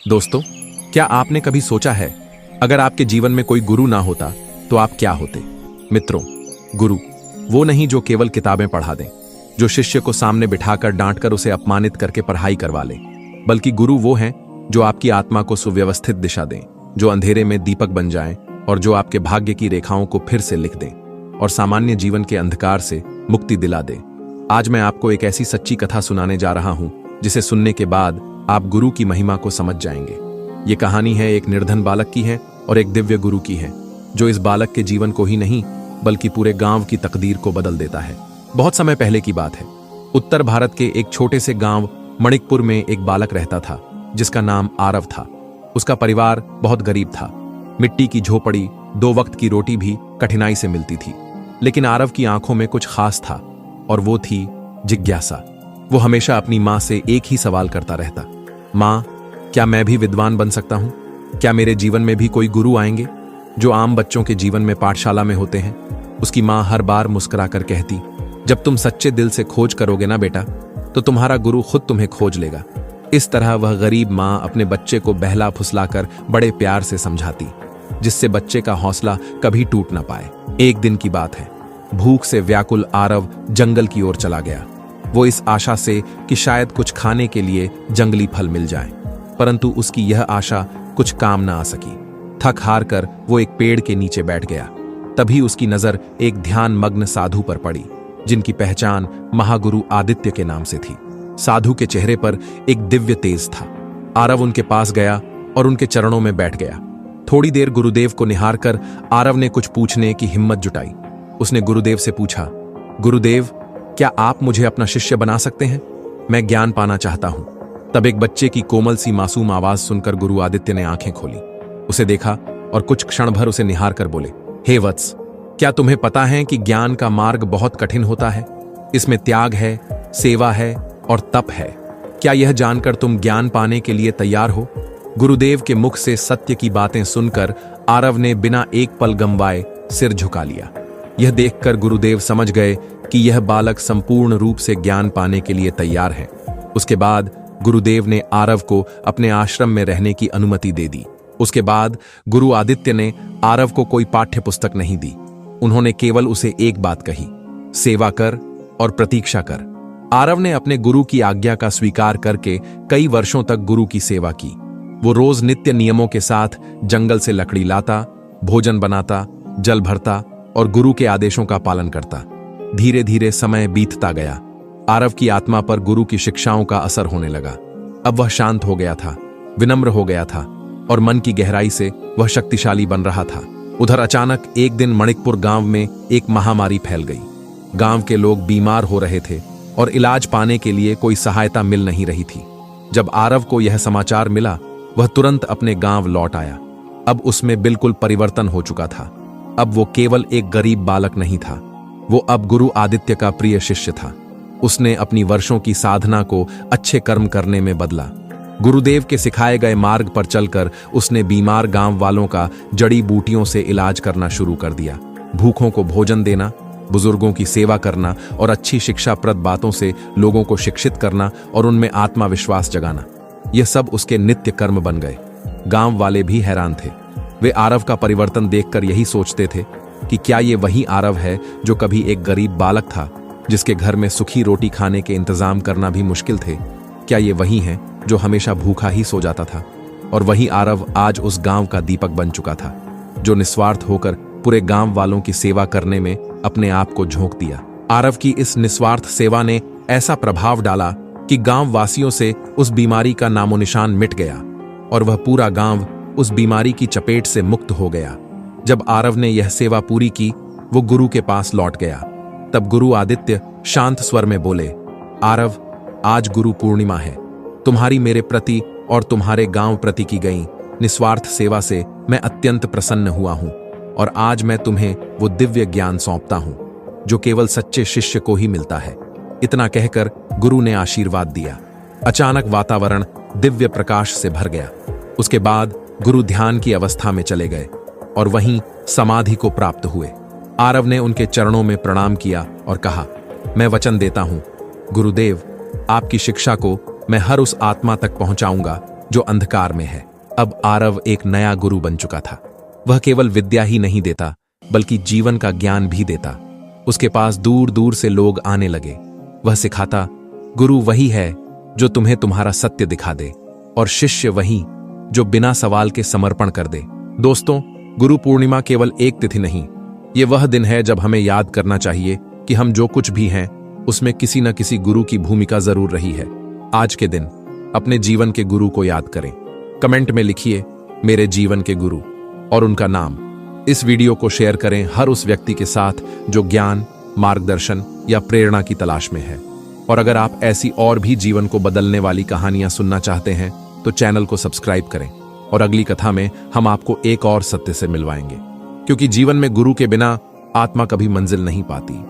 दोस्तों, क्या आपने कभी सोचा है अगर आपके जीवन में कोई गुरु ना होता तो आप क्या होते? मित्रों, गुरु वो नहीं जो केवल किताबें पढ़ा दें, जो शिष्य को सामने बिठाकर डांटकर उसे अपमानित करके पढ़ाई करवा ले, बल्कि गुरु वो हैं जो आपकी आत्मा को सुव्यवस्थित दिशा दें, जो अंधेरे में दीपक बन जाएं और जो आपके भाग्य की रेखाओं को फिर से लिख दें और सामान्य जीवन के अंधकार से मुक्ति दिला दें। आज मैं आपको एक ऐसी सच्ची कथा सुनाने जा रहा हूं जिसे सुनने के बाद आप गुरु की महिमा को समझ जाएंगे। ये कहानी है एक निर्धन बालक की है और एक दिव्य गुरु की है, जो इस बालक के जीवन को ही नहीं बल्कि पूरे गांव की तकदीर को बदल देता है। बहुत समय पहले की बात है। उत्तर भारत के एक छोटे से गांव मणिकपुर में एक बालक रहता था जिसका नाम आरव था। उसका परिवार बहुत गरीब था। मिट्टी की झोपड़ी, 2 वक्त की रोटी भी कठिनाई से मिलती थी। लेकिन आरव की आंखों में कुछ खास था और वो थी जिज्ञासा। वो हमेशा अपनी माँ से एक ही सवाल करता रहता, माँ, क्या मैं भी विद्वान बन सकता हूँ? क्या मेरे जीवन में भी कोई गुरु आएंगे जो आम बच्चों के जीवन में पाठशाला में होते हैं? उसकी माँ हर बार मुस्कुराकर कहती, जब तुम सच्चे दिल से खोज करोगे ना बेटा, तो तुम्हारा गुरु खुद तुम्हें खोज लेगा। इस तरह वह गरीब माँ अपने बच्चे को बहला फुसलाकर बड़े प्यार से समझाती, जिससे बच्चे का हौसला कभी टूट ना पाए। एक दिन की बात है। भूख से व्याकुल आरव जंगल की ओर चला गया। वो इस आशा से कि शायद कुछ खाने के लिए जंगली फल मिल जाएं, परंतु उसकी यह आशा कुछ काम न आ सकी। थक हार कर वो एक पेड़ के नीचे बैठ गया। तभी उसकी नजर एक ध्यान मग्न साधु पर पड़ी, जिनकी पहचान महागुरु आदित्य के नाम से थी। साधु के चेहरे पर एक दिव्य तेज था। आरव उनके पास गया और उनके चरणों में बैठ गया। थोड़ी देर गुरुदेव को निहार कर आरव ने कुछ पूछने की हिम्मत जुटाई। उसने गुरुदेव से पूछा, गुरुदेव, क्या आप मुझे अपना शिष्य बना सकते हैं? मैं ज्ञान पाना चाहता हूं। तब एक बच्चे की कोमल सी मासूम आवाज सुनकर गुरु आदित्य ने आंखें खोली, उसे देखा और कुछ क्षण भर उसे निहार कर बोले, हे वत्स, क्या तुम्हें पता है कि ज्ञान का मार्ग बहुत कठिन होता है? इसमें त्याग है, सेवा है और तप है। क्या यह जानकर तुम ज्ञान पाने के लिए तैयार हो? गुरुदेव के मुख से सत्य की बातें सुनकर आरव ने बिना एक पल गंवाए सिर झुका लिया। यह देखकर गुरुदेव समझ गए कि यह बालक संपूर्ण रूप से ज्ञान पाने के लिए तैयार है। उसके बाद गुरुदेव ने आरव को अपने आश्रम में रहने की अनुमति दे दी। उसके बाद गुरु आदित्य ने आरव को कोई पाठ्य पुस्तक नहीं दी। उन्होंने केवल उसे एक बात कही, सेवा कर और प्रतीक्षा कर। आरव ने अपने गुरु की आज्ञा का स्वीकार करके कई वर्षों तक गुरु की सेवा की। वो रोज नित्य नियमों के साथ जंगल से लकड़ी लाता, भोजन बनाता, जल भरता और गुरु के आदेशों का पालन करता। धीरे धीरे समय बीतता गया। आरव की आत्मा पर गुरु की शिक्षाओं का असर होने लगा। अब वह शांत हो गया था, विनम्र हो गया था और मन की गहराई से वह शक्तिशाली बन रहा था। उधर अचानक एक दिन मणिकपुर गांव में एक महामारी फैल गई। गांव के लोग बीमार हो रहे थे और इलाज पाने के लिए कोई सहायता मिल नहीं रही थी। जब आरव को यह समाचार मिला, वह तुरंत अपने गांव लौट आया। अब उसमें बिल्कुल परिवर्तन हो चुका था। अब वो केवल एक गरीब बालक नहीं था, वो अब गुरु आदित्य का प्रिय शिष्य था। उसने अपनी वर्षों की साधना को अच्छे कर्म करने में बदला। गुरुदेव के सिखाए गए मार्ग पर चलकर उसने बीमार गांव वालों का जड़ी बूटियों से इलाज करना शुरू कर दिया। भूखों को भोजन देना, बुजुर्गों की सेवा करना और अच्छी शिक्षाप्रद बातों से लोगों को शिक्षित करना और उनमें आत्मविश्वास जगाना, यह सब उसके नित्य कर्म बन गए। गांव वाले भी हैरान थे। वे आरव का परिवर्तन देखकर यही सोचते थे कि क्या ये वही आरव है जो कभी एक गरीब बालक था, जिसके घर में सूखी रोटी खाने के इंतजाम करना भी मुश्किल थे? क्या ये वही है जो हमेशा भूखा ही सो जाता था? और वही आरव आज उस गांव का दीपक बन चुका था, जो निस्वार्थ होकर पूरे गांव वालों की सेवा करने में अपने आप को झोंक दिया। आरव की इस निस्वार्थ सेवा ने ऐसा प्रभाव डाला कि गांव वासियों से उस बीमारी का नामोनिशान मिट गया और वह पूरा गांव उस बीमारी की चपेट से मुक्त हो गया। जब आरव ने यह सेवा पूरी की, वो गुरु के पास लौट गया। तब गुरु आदित्य शांत स्वर में बोले, आरव, आज गुरु पूर्णिमा है। तुम्हारी मेरे प्रति और तुम्हारे गांव प्रति की गई निस्वार्थ सेवा से मैं अत्यंत प्रसन्न हुआ हूं और आज मैं तुम्हें वो दिव्य ज्ञान सौंपता हूं जो केवल सच्चे शिष्य को ही मिलता है। इतना कहकर गुरु ने आशीर्वाद दिया। अचानक वातावरण दिव्य प्रकाश से भर गया। उसके बाद गुरु ध्यान की अवस्था में चले गए और वहीं समाधि को प्राप्त हुए। आरव ने उनके चरणों में प्रणाम किया और कहा, मैं वचन देता हूं गुरुदेव, आपकी शिक्षा को मैं हर उस आत्मा तक पहुंचाऊंगा जो अंधकार में है। अब आरव एक नया गुरु बन चुका था। वह केवल विद्या ही नहीं देता, बल्कि जीवन का ज्ञान भी देता। उसके पास दूर दूर से लोग आने लगे। वह सिखाता, गुरु वही है जो तुम्हें तुम्हारा सत्य दिखा दे, और शिष्य वही जो बिना सवाल के समर्पण कर दे। दोस्तों, गुरु पूर्णिमा केवल एक तिथि नहीं, ये वह दिन है जब हमें याद करना चाहिए कि हम जो कुछ भी हैं उसमें किसी न किसी गुरु की भूमिका जरूर रही है। आज के दिन अपने जीवन के गुरु को याद करें। कमेंट में लिखिए मेरे जीवन के गुरु और उनका नाम। इस वीडियो को शेयर करें हर उस व्यक्ति के साथ जो ज्ञान, मार्गदर्शन या प्रेरणा की तलाश में है। और अगर आप ऐसी और भी जीवन को बदलने वाली कहानियां सुनना चाहते हैं तो चैनल को सब्सक्राइब करें। और अगली कथा में हम आपको एक और सत्य से मिलवाएंगे, क्योंकि जीवन में गुरु के बिना आत्मा कभी मंजिल नहीं पाती।